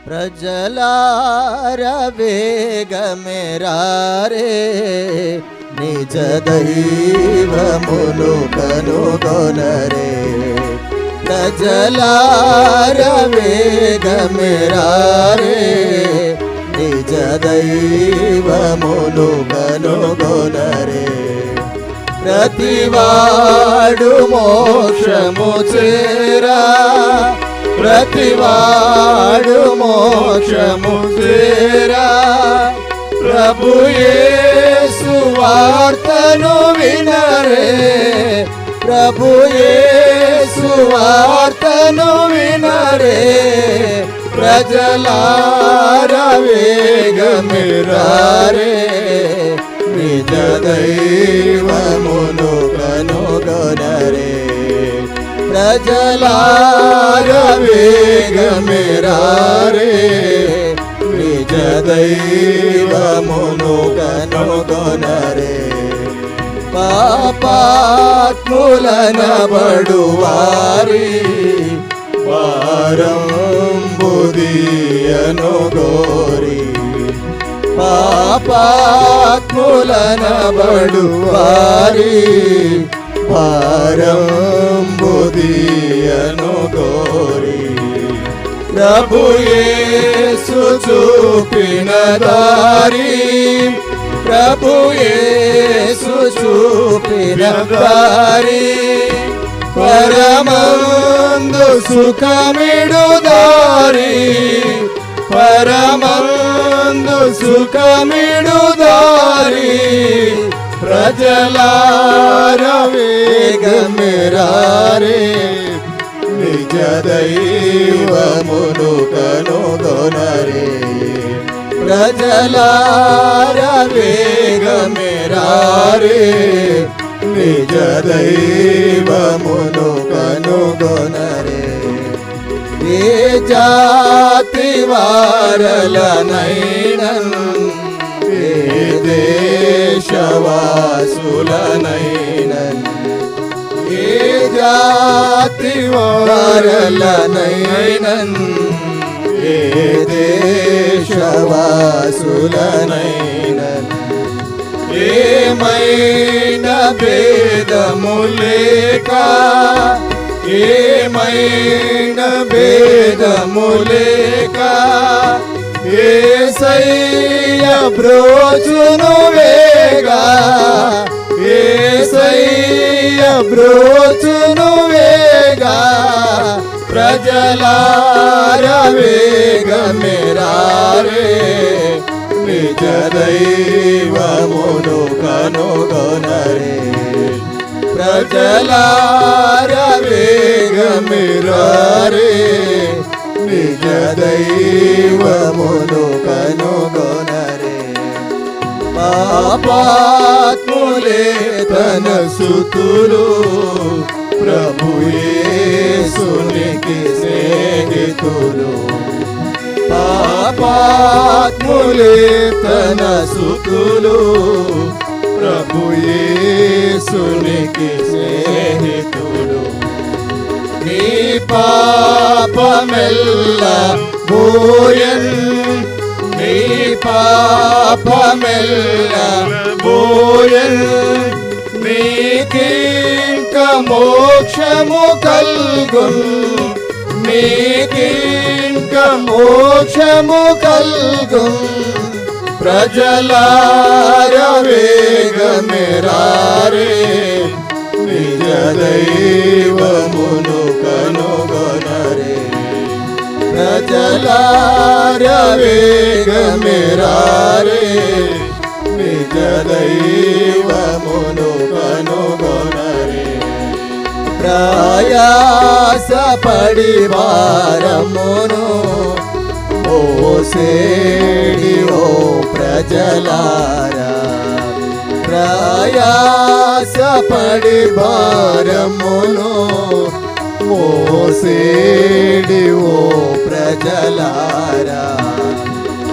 ప్రజలారా వేగమెరారే, నిజ దైవమును కనుగొనరే. ప్రజలారా వేగమెరారే, నిజ దైవమును కనుగొనరే. ప్రతివాడు మోక్షము చేరా, ప్రతివాడు మోక్షము చేరా. ప్రభు యేసు వార్తను వినరే, ప్రభు యేసు వార్తను వినరే. ప్రజలారా వేగమెరారే, నిజ దైవమును కనుగొనరే. ప్రజలారా వేగమెరారే, నిజ దైవమును కనుగొనరే. పాపాత్ములనబడువారి భారంబుదీయను గోరి. పాపాత్ములనబడువారి భారంబుదీయను గోరి. ప్రభు యేసు చూపిన దారి, ప్రభు యేసు చూపిన దారి. పరమందు సుఖమిడు దారి, పరమందు సుఖమిడు దారి. ప్రజలారా వేగమెరారే, నిజ దైవమును కనుగొనరే. ప్రజలారా వేగమెరారే, నిజ దైవమును కనుగొనరే. ఏ జాతి వారలనైనన్, ఏ దేశవాసులనైనన్, ఏ జాతి వారలనైనన్, ఏ దేశవాసులనైనన్. ఏమైన భేదము లేక, ఏమైన భేదము లేక. యేసయ్య బ్రోచును వేగా, యేసయ్య బ్రోచును వేగా. ప్రజలారా వేగమెరారే, నిజ దైవమును కనుగొనరే. ప్రజలారా వేగమెరారే, నిజ దైవమును కనుగొనరే. పాపాత్ములే తన సుతులు, ప్రభు యేసునికి స్నేహితులు. పాపాత్ములే తన సుతులు, ప్రభు యేసునికి స్నేహితులు. నీ పాపమెల్ల బోయన్, నీ పాపమెల్ల బోయన్. నీకింక మోక్షము కల్గున్, నీకింక మోక్షము కల్గున్. ప్రజలారా వేగమెరారే, నిజ దైవమును కనుగొనరే. ప్రజలారా వేగమెరారే, నిజ దైవమును కనుగొనరే. ప్రయాసపడి భారమును మోసేడి ఓ ప్రజలారా. ప్రయాసపడి భారమును మోసేడి ఓ ప్రజలారా.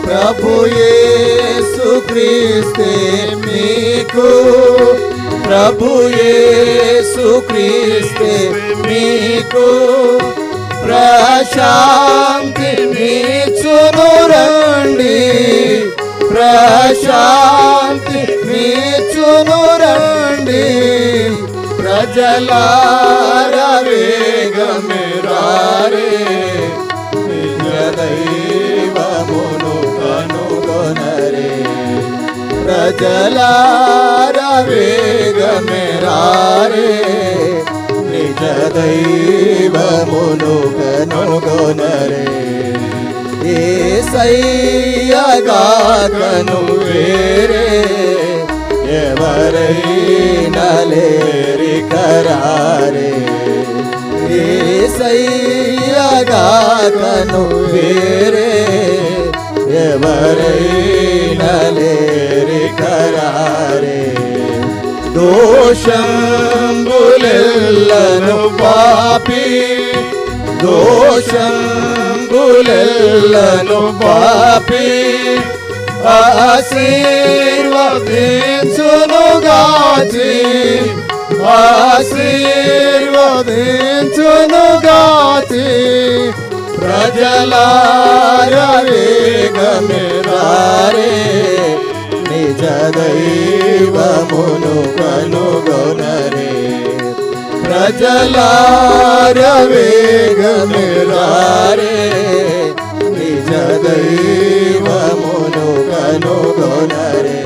ప్రభు యేసు క్రీస్తే మీకు, ప్రభు యేసు క్రీస్తే మీకు. ప్రశాంతి నీచును రండి, ప్రశాంతి నీచును రండి. ప్రజలారా వేగమే రారే, నిజ దైవమును కనుగొనరే. ప్రజలారా వేగమే రారే, నిజ దైవమును కనుగొనరే. యేసయ్యగా కను వేరే ఎవరైనా లేరి కరారే. యేసయ్యగా కను వేరే ఎవరైనా లేరి కరారే. దోషంబులెల్లను పాపి, దోషంబులెల్లను పాపి ఆశీర్వదించునుగాచి, ఆశీర్వదించునుగాచి. ప్రజలారా వేగమే రారే, నిజ దైవమును కనుగొనరే. ప్రజలారా వేగమే రారే, నిజ దైవమును కనుగొనరే.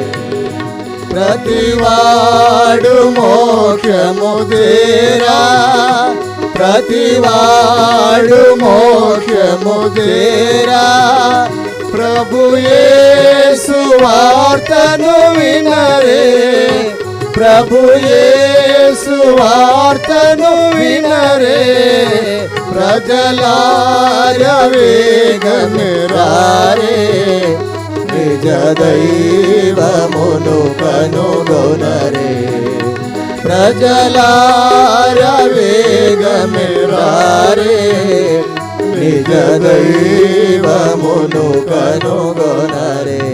ప్రతివాడు మోక్షము తేరా, ప్రతివాడు మోక్షము తేరా. ప్రభు యేసు వార్తను వినరే, ప్రభు యేసు వార్తను వినరే. ప్రజలారా వేగమే రారే, నిజ దైవమును కనుగొనరే. ప్రజలారా వేగమే రారే, నిజ దైవమును కనుగొనరే.